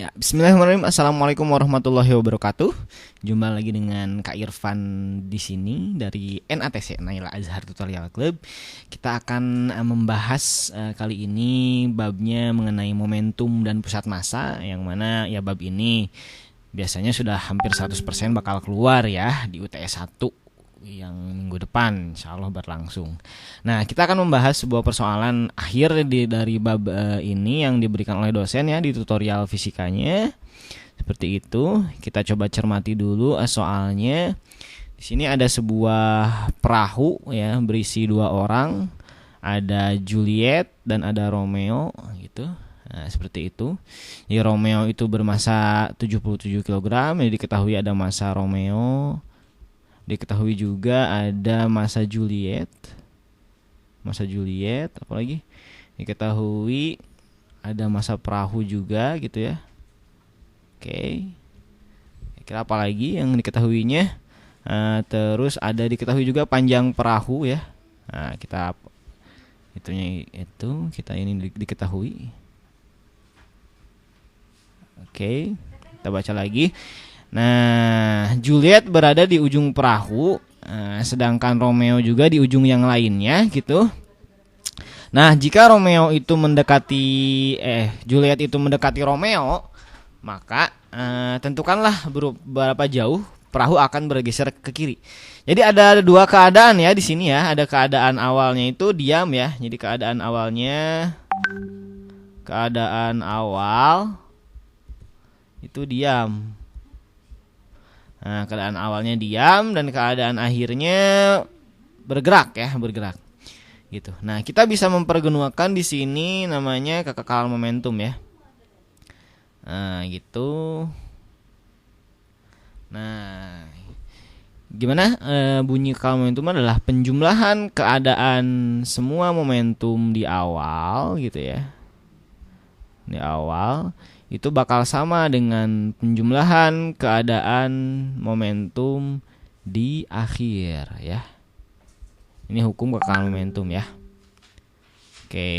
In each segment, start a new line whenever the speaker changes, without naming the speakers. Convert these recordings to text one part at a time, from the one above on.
Ya, Bismillahirrahmanirrahim. Assalamualaikum warahmatullahi wabarakatuh. Jumpa lagi dengan Kak Irfan di sini dari NATC Naila Azhar Tutorial Club. Kita akan membahas kali ini babnya mengenai momentum dan pusat massa, yang mana ya bab ini biasanya sudah hampir 100% bakal keluar ya di UTS 1 yang minggu depan insya Allah berlangsung. Nah, kita akan membahas sebuah persoalan akhir dari bab ini yang diberikan oleh dosen ya di tutorial fisikanya. Seperti itu. Kita coba cermati dulu soalnya. Di sini ada sebuah perahu ya berisi 2 orang. Ada Juliet dan ada Romeo gitu. Nah, seperti itu. Jadi Romeo itu bermassa 77 kg. Jadi diketahui ada massa Romeo. Diketahui juga ada massa Juliet. Massa Juliet, apalagi? Diketahui ada massa perahu juga gitu ya. Oke. Kira apa lagi yang diketahuinya? Terus ada diketahui juga panjang perahu ya. Nah, kita kita ini diketahui. Oke. Kita baca lagi. Nah, Juliet berada di ujung perahu, sedangkan Romeo juga di ujung yang lainnya gitu. Nah, jika Juliet itu mendekati Romeo, maka tentukanlah berapa jauh perahu akan bergeser ke kiri. Jadi ada 2 keadaan ya di sini ya. Ada keadaan awalnya itu diam ya. Jadi keadaan awal itu diam. Nah, keadaan awalnya diam dan keadaan akhirnya bergerak gitu. Nah, kita bisa mempergunakan di sini namanya kekekalan momentum ya. Nah, gitu. Nah, gimana bunyi kekekalan momentum adalah penjumlahan keadaan semua momentum di awal gitu ya. Di awal itu bakal sama dengan penjumlahan keadaan momentum di akhir ya. Ini hukum kekekalan momentum ya. Oke.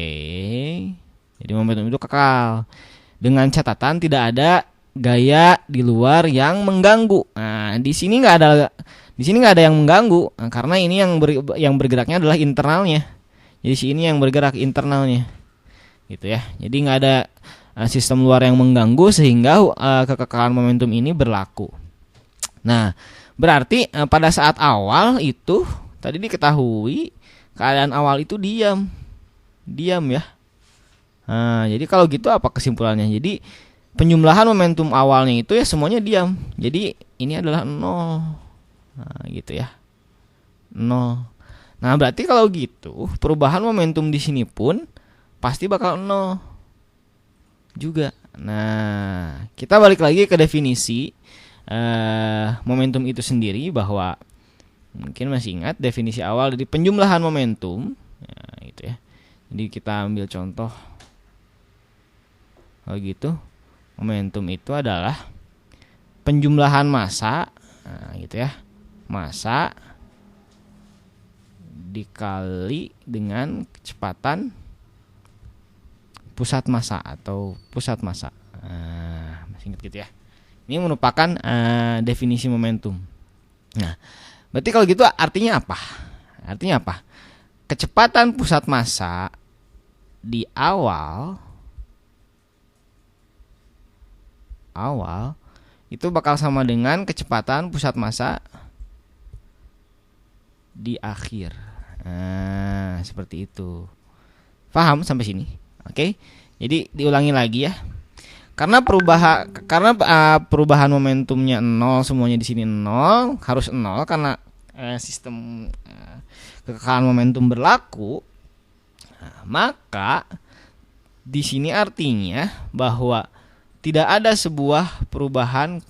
Jadi momentum itu kekal. Dengan catatan tidak ada gaya di luar yang mengganggu. Nah, di sini nggak ada yang mengganggu. Nah, karena ini yang bergeraknya adalah internalnya. Jadi sini yang bergerak internalnya. Gitu ya. Jadi nggak ada sistem luar yang mengganggu sehingga kekekalan momentum ini berlaku. Nah, berarti pada saat awal itu tadi diketahui keadaan awal itu diam ya. Nah, jadi kalau gitu apa kesimpulannya? Jadi penjumlahan momentum awalnya itu ya semuanya diam. Jadi ini adalah 0. Nah, gitu ya. 0. Nah, berarti kalau gitu perubahan momentum di sini pun pasti bakal 0 juga. Nah, kita balik lagi ke definisi momentum itu sendiri, bahwa mungkin masih ingat definisi awal dari penjumlahan momentum ya, gitu ya. Jadi kita ambil contoh. Kalau gitu, momentum itu adalah penjumlahan massa, nah, gitu ya. Massa dikali dengan kecepatan pusat massa atau pusat massa. Masih ingat gitu ya. Ini merupakan definisi momentum. Nah, berarti kalau gitu artinya apa? Artinya apa? Kecepatan pusat massa di awal itu bakal sama dengan kecepatan pusat massa di akhir. Nah, seperti itu. Paham sampai sini? Oke, jadi diulangi lagi ya. Karena perubahan momentumnya 0, semuanya di sini 0, harus 0 karena sistem kekekalan momentum berlaku. Nah, maka di sini artinya bahwa tidak ada sebuah perubahan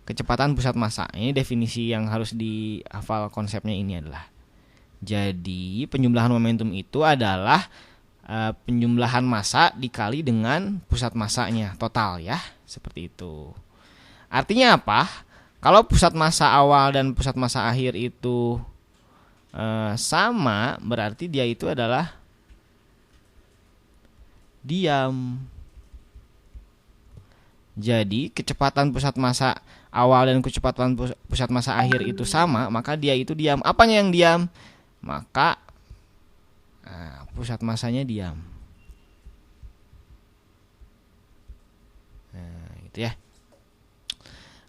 kecepatan pusat massa. Ini definisi yang harus dihafal, konsepnya ini adalah. Jadi penjumlahan momentum itu adalah penjumlahan massa dikali dengan pusat massanya total ya, seperti itu. Artinya apa? Kalau pusat massa awal dan pusat massa akhir itu sama, berarti dia itu adalah diam. Jadi kecepatan pusat massa awal dan kecepatan pusat massa akhir itu sama, maka dia itu diam. Apanya yang diam? Maka pusat massanya diam. Nah, gitu ya.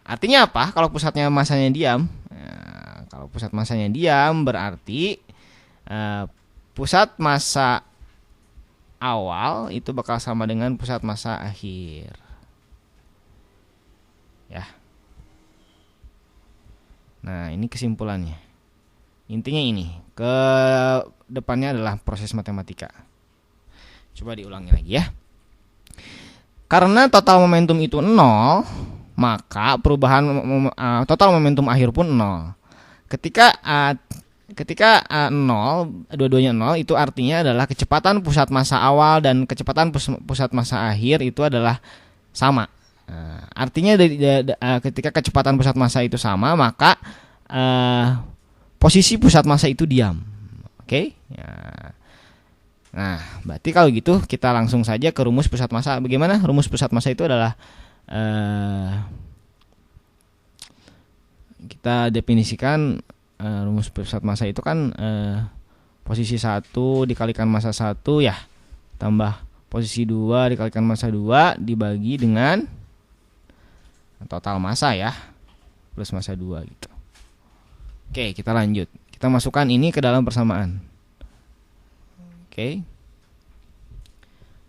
Artinya apa? Kalau pusatnya massanya diam, kalau pusat massanya diam berarti pusat massa awal itu bakal sama dengan pusat massa akhir. Ya. Nah, ini kesimpulannya. Intinya ini, ke depannya adalah proses matematika. Coba diulangi lagi ya. Karena total momentum itu 0, maka perubahan total momentum akhir pun 0. Ketika 0, dua-duanya 0, itu artinya adalah kecepatan pusat massa awal dan kecepatan pusat massa akhir itu adalah sama. Artinya ketika kecepatan pusat massa itu sama, maka posisi pusat massa itu diam. Oke? Ya. Nah, berarti kalau gitu kita langsung saja ke rumus pusat massa. Bagaimana? Rumus pusat massa itu adalah kita definisikan rumus pusat massa itu kan posisi 1 dikalikan massa 1 ya, tambah posisi 2 dikalikan massa 2 dibagi dengan total massa ya, plus massa 2 gitu. Oke, kita lanjut. Kita masukkan ini ke dalam persamaan. Oke.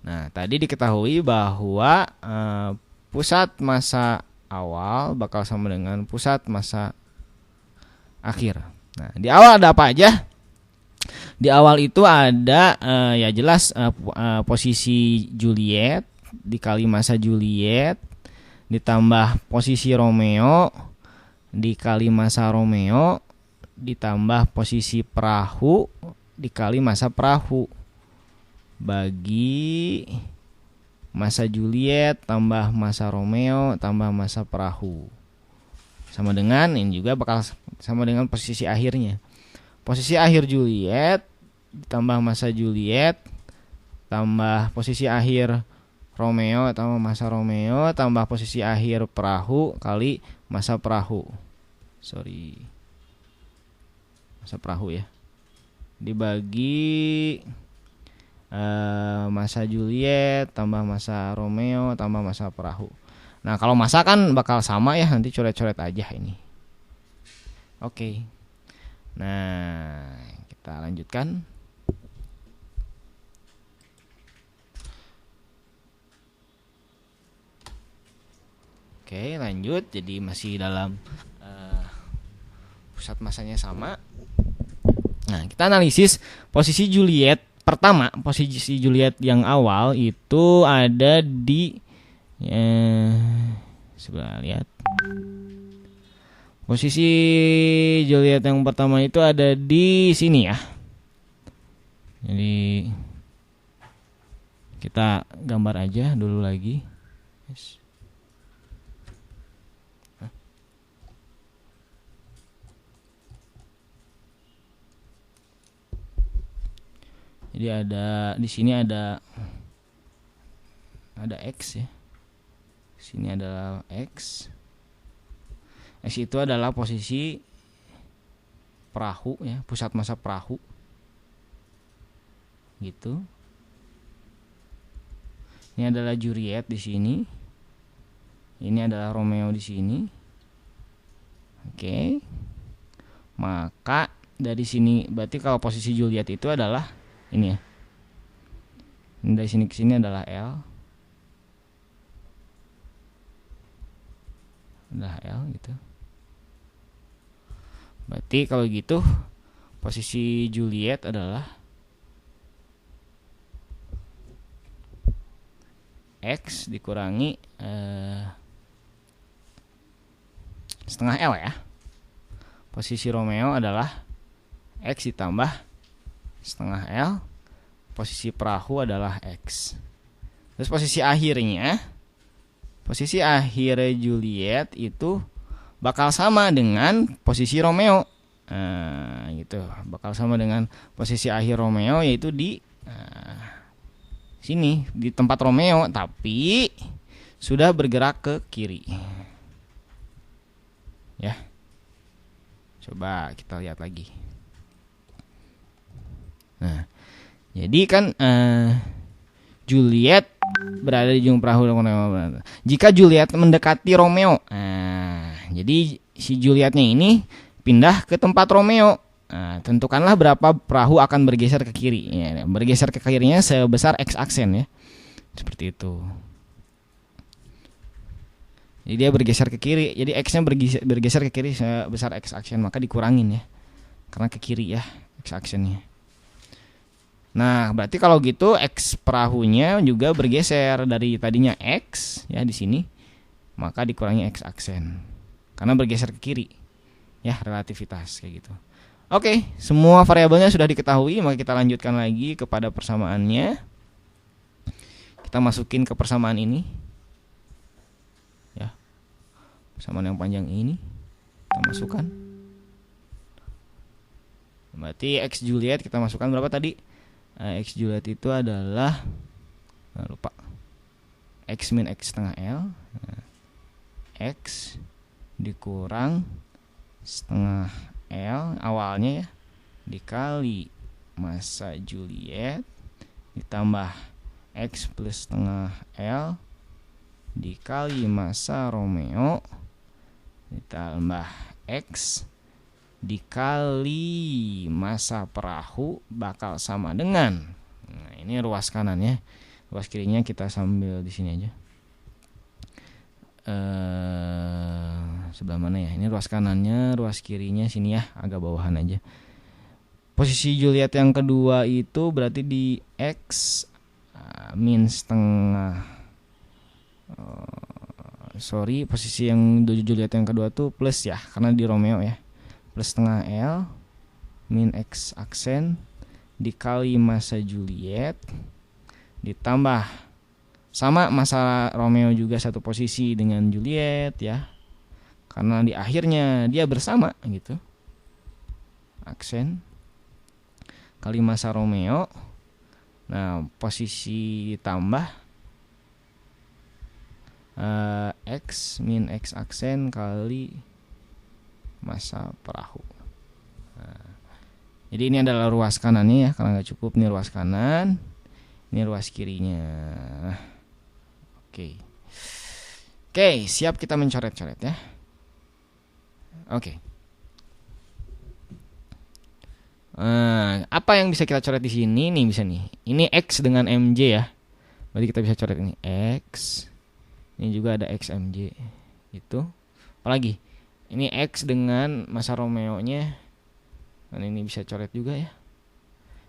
Nah, tadi diketahui bahwa pusat massa awal bakal sama dengan pusat massa akhir. Nah, di awal ada apa aja? Di awal itu ada ya jelas posisi Juliet dikali massa Juliet ditambah posisi Romeo dikali massa Romeo ditambah posisi perahu dikali massa perahu bagi massa Juliet tambah massa Romeo tambah massa perahu sama dengan ini juga bakal sama dengan posisi akhirnya. Posisi akhir Juliet tambah massa Juliet tambah posisi akhir Romeo tambah massa Romeo tambah posisi akhir perahu kali massa perahu. Massa perahu ya. Dibagi massa Juliet tambah massa Romeo tambah massa perahu. Nah, kalau massa kan bakal sama ya, nanti coret-coret aja ini. Oke. Nah, kita lanjutkan. Oke, lanjut. Jadi masih dalam pusat massanya sama. Nah, kita analisis posisi Juliet pertama. Posisi Juliet yang awal itu ada di sebelah lihat. Posisi Juliet yang pertama itu ada di sini ya. Jadi kita gambar aja dulu lagi. Yes. Jadi ada di sini ada X ya. Sini adalah X. X itu adalah posisi perahu ya, pusat massa perahu. Gitu. Ini adalah Juliet di sini. Ini adalah Romeo di sini. Oke. Maka dari sini berarti kalau posisi Juliet itu adalah ini ya. Ini dari sini ke sini adalah L. Adalah L gitu. Berarti kalau gitu posisi Juliet adalah X dikurangi setengah L ya. Posisi Romeo adalah X ditambah setengah L. Posisi perahu adalah X. Terus posisi akhirnya, posisi akhir Juliet itu bakal sama dengan posisi Romeo. Gitu. Bakal sama dengan posisi akhir Romeo, yaitu di sini di tempat Romeo. Tapi sudah bergerak ke kiri. Ya. Coba kita lihat lagi. Nah, jadi kan Juliet berada di ujung perahu. Jika Juliet mendekati Romeo, jadi si Julietnya ini pindah ke tempat Romeo. Nah, tentukanlah berapa perahu akan bergeser ke kiri. Ya, bergeser ke kirinya sebesar x aksen ya, seperti itu. Jadi dia bergeser ke kiri. Jadi x-nya bergeser ke kiri sebesar x aksen, maka dikurangin ya, karena ke kiri ya x aksennya. Nah, berarti kalau gitu x perahunya juga bergeser dari tadinya x ya di sini, maka dikurangi x aksen karena bergeser ke kiri. Ya, relativitas kayak gitu. Oke, semua variabelnya sudah diketahui, maka kita lanjutkan lagi kepada persamaannya. Kita masukin ke persamaan ini. Ya. Persamaan yang panjang ini kita masukkan. Berarti x Juliet kita masukkan berapa tadi? X Juliet itu adalah lupa, x min x setengah L, x dikurang setengah L awalnya ya, dikali massa Juliet ditambah x plus setengah L dikali massa Romeo ditambah x dikali massa perahu bakal sama dengan, nah ini ruas kanannya, ruas kirinya kita sambil di sini aja. Sebelah mana ya? Ini ruas kanannya, ruas kirinya sini ya, agak bawahan aja. Posisi Juliet yang kedua itu berarti di x min setengah. Posisi yang Juliet yang kedua tuh plus ya, karena di Romeo ya. Plus setengah L min x aksen dikali massa Juliet ditambah sama massa Romeo juga satu posisi dengan Juliet ya, karena di akhirnya dia bersama gitu, aksen kali massa Romeo. Nah, posisi ditambah x min x aksen kali massa perahu. Nah, jadi ini adalah ruas kanannya ya, karena nggak cukup nih ruas kanan, ini ruas kirinya. Oke, siap kita mencoret-coret ya. Oke. Apa yang bisa kita coret di sini nih, bisa nih. Ini x dengan mj ya. Berarti kita bisa coret ini x. Ini juga ada x mj. Itu. Apalagi? Ini x dengan massa Romeo-nya. Dan ini bisa coret juga ya.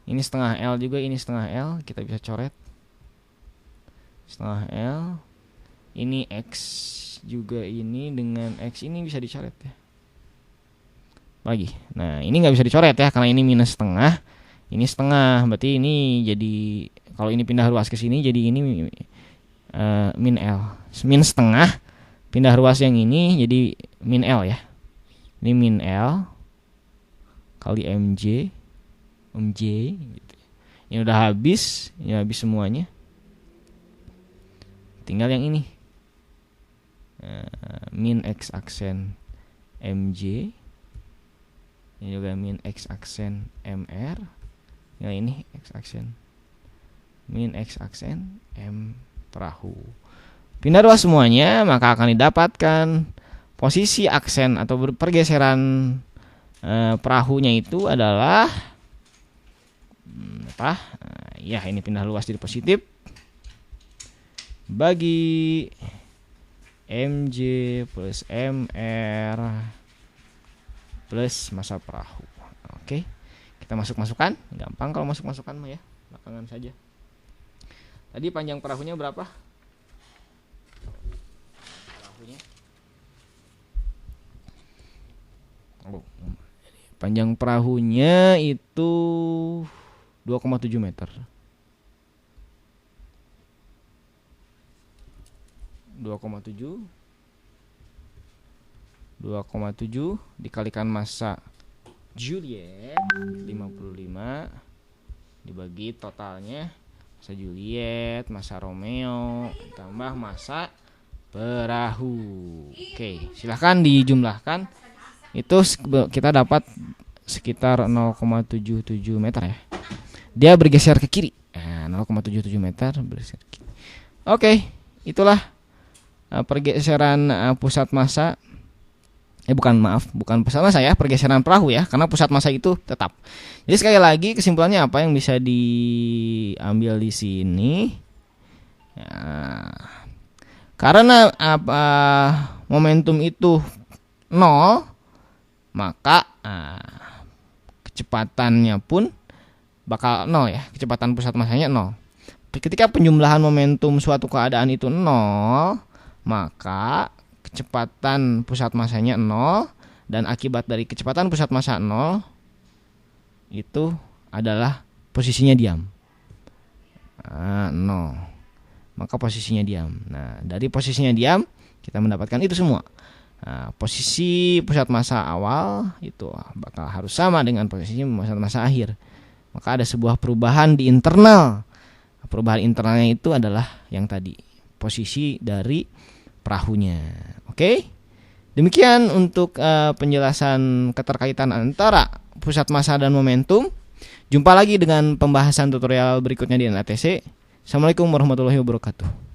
Ini setengah L juga, ini setengah L, kita bisa coret. Setengah L. Ini x juga, ini dengan x ini bisa dicoret ya. Lagi. Nah, ini nggak bisa dicoret ya, karena ini minus setengah, ini setengah. Berarti ini jadi, kalau ini pindah ruas ke sini, jadi ini min L. Min setengah, pindah ruas yang ini jadi min L ya. Ini min L kali mj gitu. Ini udah habis, ya habis semuanya. Tinggal yang ini. Min x aksen mj. Ini juga min x aksen mr. Yang ini x aksen min x aksen m perahu. Pindah ruas semuanya, maka akan didapatkan posisi aksen atau pergeseran perahunya itu adalah apa? Ya, ini pindah luas jadi positif bagi mj plus mr plus massa perahu. Oke, kita masukkan. Gampang kalau masukkan mah ya, belakangan saja. Tadi panjang perahunya berapa? Panjang perahunya itu 2,7 meter. 2,7 dikalikan massa Juliet 55 dibagi totalnya massa Juliet, massa Romeo, tambah massa perahu. Oke, silahkan dijumlahkan. Itu kita dapat sekitar 0,77 meter ya. Dia bergeser ke kiri. 0,77 meter bergeser ke kiri. Oke, itulah pergeseran pusat massa. Bukan pusat massa ya, pergeseran perahu ya, karena pusat massa itu tetap. Jadi sekali lagi kesimpulannya apa yang bisa diambil di sini? Ya, karena momentum itu 0, maka kecepatannya pun bakal 0 ya, kecepatan pusat massanya 0. Ketika penjumlahan momentum suatu keadaan itu 0, maka kecepatan pusat massanya 0, dan akibat dari kecepatan pusat massa 0 itu adalah posisinya diam. 0, maka posisinya diam. Nah, dari posisinya diam kita mendapatkan itu semua. Posisi pusat massa awal itu bakal harus sama dengan posisi pusat massa akhir. Maka ada sebuah perubahan di internal. Perubahan internalnya itu adalah yang tadi, posisi dari perahunya. Oke? Demikian untuk penjelasan keterkaitan antara pusat massa dan momentum. Jumpa lagi dengan pembahasan tutorial berikutnya di NATC. Assalamualaikum warahmatullahi wabarakatuh.